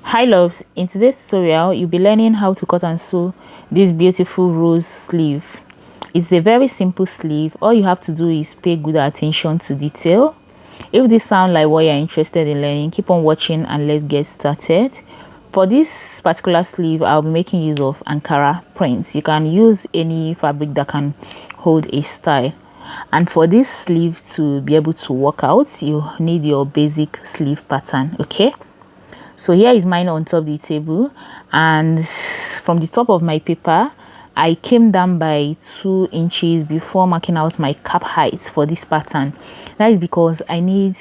Hi loves, in today's tutorial you'll be learning how to cut and sew this beautiful rose sleeve. It's a very simple sleeve. All you have to do is pay good attention to detail. If this sounds like what you're interested in learning, keep on watching and let's get started. For this particular sleeve, I'll be making use of Ankara prints. You can use any fabric that can hold a style. And for this sleeve to be able to work out, you need your basic sleeve pattern. Okay, so here is mine on top of the table, and from the top of my paper I came down by 2 inches before marking out my cap height for this pattern. That is because I need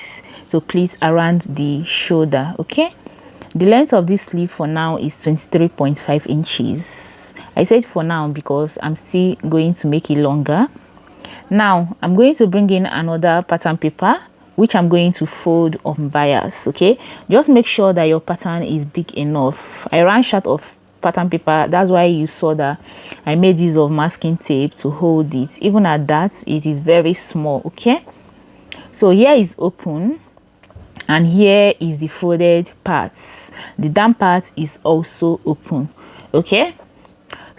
to pleat around the shoulder. Okay, the length of this sleeve for now is 23.5 inches. I said for now because I'm still going to make it longer. Now I'm going to bring in another pattern paper which I'm going to fold on bias. Okay, just make sure that your pattern is big enough. I ran short of pattern paper, that's why you saw that I made use of masking tape to hold it. Even at that, it is very small. Okay, so here is open and here is the folded parts. The down part is also open. Okay,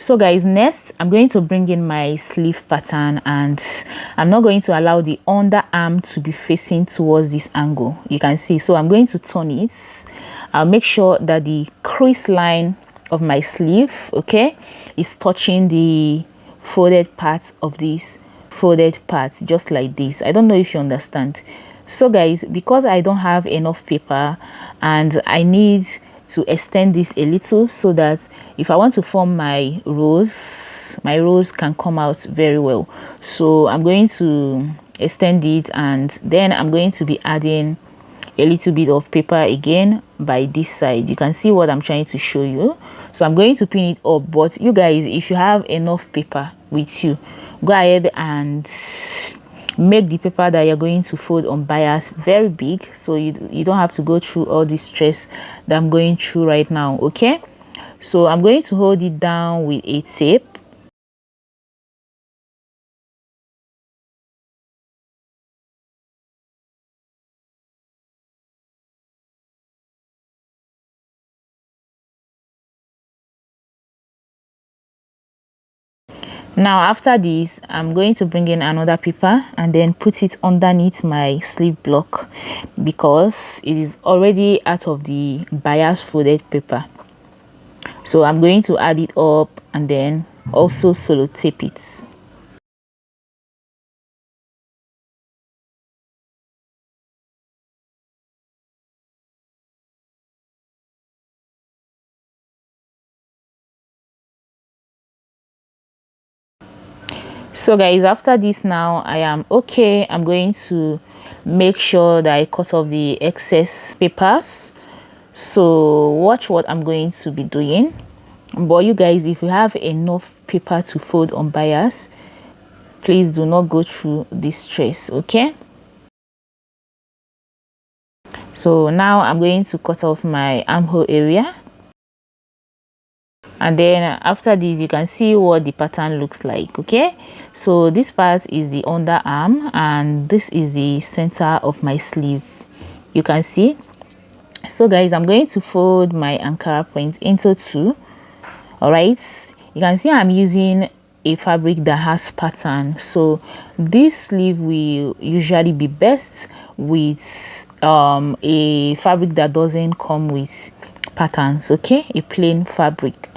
so guys, next I'm going to bring in my sleeve pattern, and I'm not going to allow the underarm to be facing towards this angle. You can see, so I'm going to turn it. I'll make sure that the crease line of my sleeve, okay, is touching the folded part of this folded part, just like this. I don't know if you understand. So guys, because I don't have enough paper and I need to extend this a little so that if I want to form my rose can come out very well. So I'm going to extend it, and then I'm going to be adding a little bit of paper again by this side. You can see what I'm trying to show you. So I'm going to pin it up, but you guys, if you have enough paper with you, go ahead and make the paper that you're going to fold on bias very big, so you don't have to go through all this stress that I'm going through right now. Okay, so I'm going to hold it down with a tape. Now after this, I'm going to bring in another paper and then put it underneath my sleeve block because it is already out of the bias folded paper. So I'm going to add it up and then also solo tape it. So guys, after this, now I am okay. I'm going to make sure that I cut off the excess papers. So watch what I'm going to be doing. But you guys, if you have enough paper to fold on bias, please do not go through this stress. Okay, so now I'm going to cut off my armhole area, and then after this you can see what the pattern looks like. Okay, so this part is the underarm and this is the center of my sleeve. You can see. So guys, I'm going to fold my Ankara print into 2. All right, you can see I'm using a fabric that has pattern, so this sleeve will usually be best with a fabric that doesn't come with patterns. Okay, a plain fabric.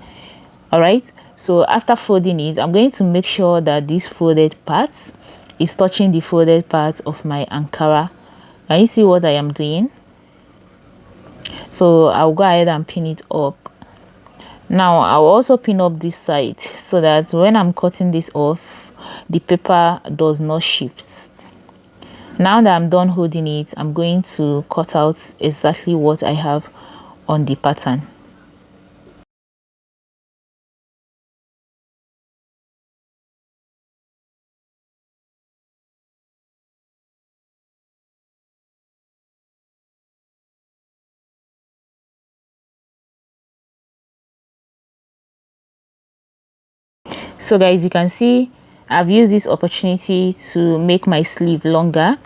All right, so after folding it, I'm going to make sure that this folded part is touching the folded part of my Ankara. Can you see what I am doing? So I'll go ahead and pin it up. Now I'll also pin up this side so that when I'm cutting this off, the paper does not shift. Now that I'm done holding it, I'm going to cut out exactly what I have on the pattern. So guys, you can see I've used this opportunity to make my sleeve longer.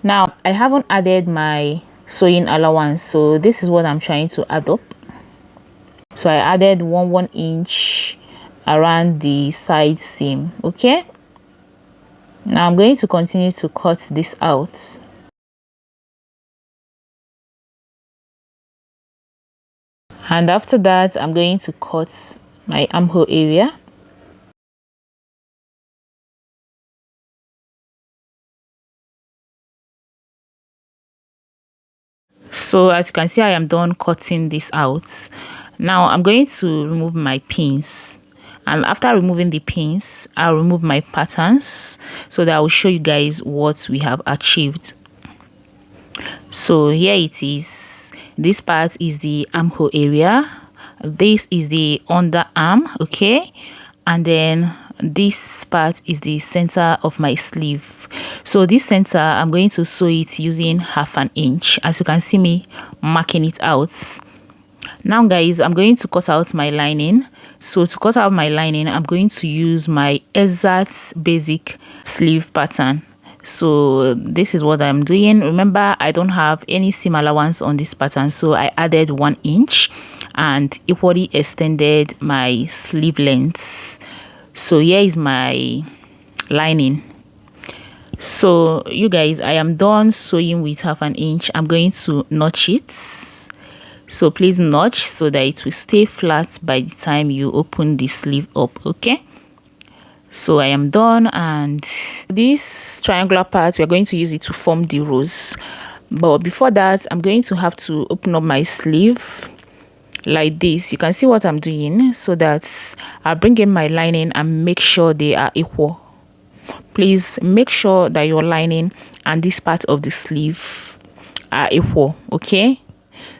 Now I haven't added my sewing allowance, so this is what I'm trying to add up. So I added 1 inch around the side seam. Okay, now I'm going to continue to cut this out. And after that, I'm going to cut my armhole area. So as you can see, I am done cutting this out. Now I'm going to remove my pins, and after removing the pins, I'll remove my patterns so that I will show you guys what we have achieved. So here it is. This part is the armhole area, this is the underarm, okay, and then this part is the center of my sleeve. So this center, I'm going to sew it using 1/2 inch, as you can see me marking it out. Now guys, I'm going to cut out my lining. So to cut out my lining, I'm going to use my exact basic sleeve pattern. So this is what I'm doing. Remember, I don't have any seam allowance on this pattern, so I added 1 inch and equally extended my sleeve length. So here is my lining. So you guys, I am done sewing with 1/2 inch. I'm going to notch it. So please notch so that it will stay flat by the time you open the sleeve up. Okay, so I am done, and this triangular part, we are going to use it to form the rose. But before that, I'm going to have to open up my sleeve like this. You can see what I'm doing, so that I'll bring in my lining and make sure they are equal. Please make sure that your lining and this part of the sleeve are equal. Okay,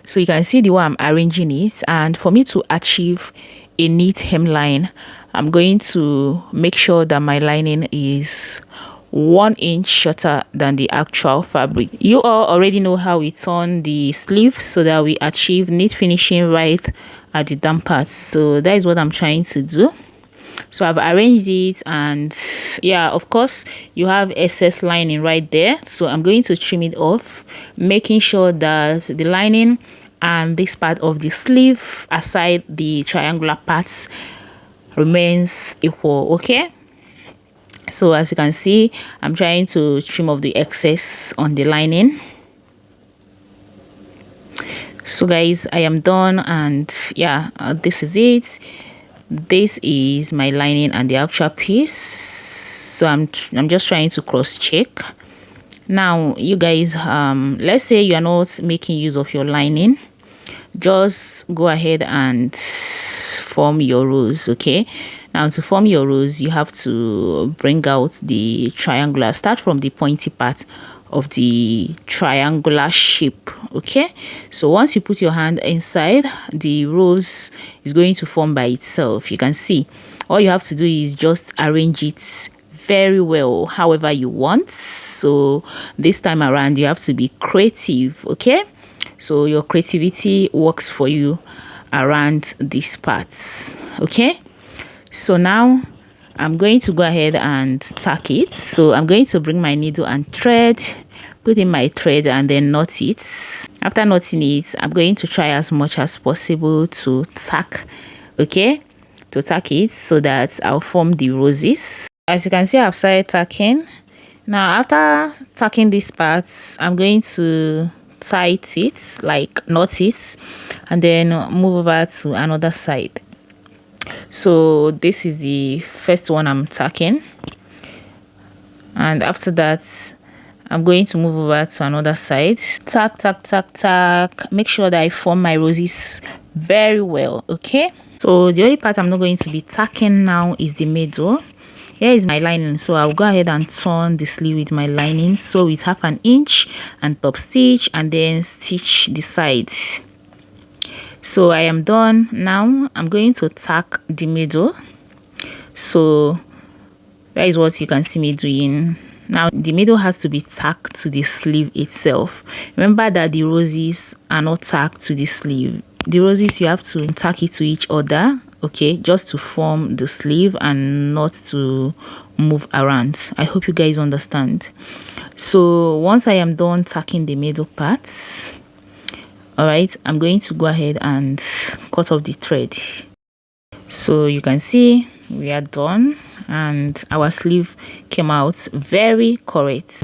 so you can see the way I'm arranging it, and for me to achieve a neat hemline, I'm going to make sure that my lining is 1 inch shorter than the actual fabric. You all already know how we turn the sleeve so that we achieve neat finishing right at the down part. So that is what I'm trying to do. So I've arranged it, and yeah, of course you have excess lining right there, so I'm going to trim it off, making sure that the lining and this part of the sleeve aside the triangular parts remains equal. Okay, so as you can see, I'm trying to trim off the excess on the lining. So guys, I am done, and yeah, this is it. This is my lining and the actual piece. So I'm just trying to cross check. Now you guys, let's say you are not making use of your lining, just go ahead and form your rose. Okay, now to form your rose, you have to bring out the triangular, start from the pointy part of the triangular shape. Okay, so once you put your hand inside, the rose is going to form by itself. You can see all you have to do is just arrange it very well however you want. So this time around, you have to be creative. Okay, so your creativity works for you around these parts. Okay, so now I'm going to go ahead and tack it. So I'm going to bring my needle and thread, put in my thread, and then knot it. After knotting it, I'm going to try as much as possible to tack. Okay, to tack it so that I'll form the roses. As you can see, I've started tacking. Now after tacking these parts, I'm going to tie it, like knot it, and then move over to another side. So this is the first one I'm tacking, and after that I'm going to move over to another side. Tack, tack, tack, tack. Make sure that I form my roses very well. Okay, so the only part I'm not going to be tacking now is the middle. Here is my lining, so I'll go ahead and turn the sleeve with my lining, so it's 1/2 inch and top stitch, and then stitch the sides. So I am done. Now I'm going to tack the middle. So that is what you can see me doing. Now the middle has to be tacked to the sleeve itself. Remember that the roses are not tacked to the sleeve. The roses, you have to tack it to each other, okay, just to form the sleeve and not to move around. I hope you guys understand. So once I am done tacking the middle parts, all right, I'm going to go ahead and cut off the thread. So you can see we are done and our sleeve came out very correct.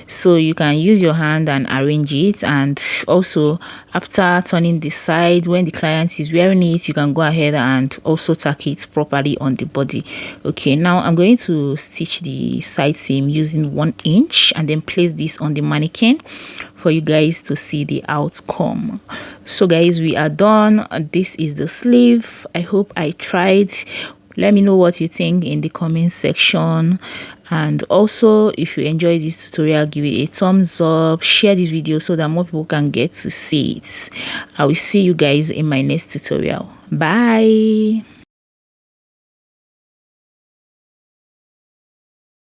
So you can use your hand and arrange it, and also after turning the side, when the client is wearing it, you can go ahead and also tack it properly on the body. Okay, now I'm going to stitch the side seam using 1 inch and then place this on the mannequin for you guys to see the outcome. So guys, we are done. This is the sleeve. I hope I tried. Let me know what you think in the comment section, and also if you enjoyed this tutorial, give it a thumbs up, share this video so that more people can get to see it. I will see you guys in my next tutorial. Bye.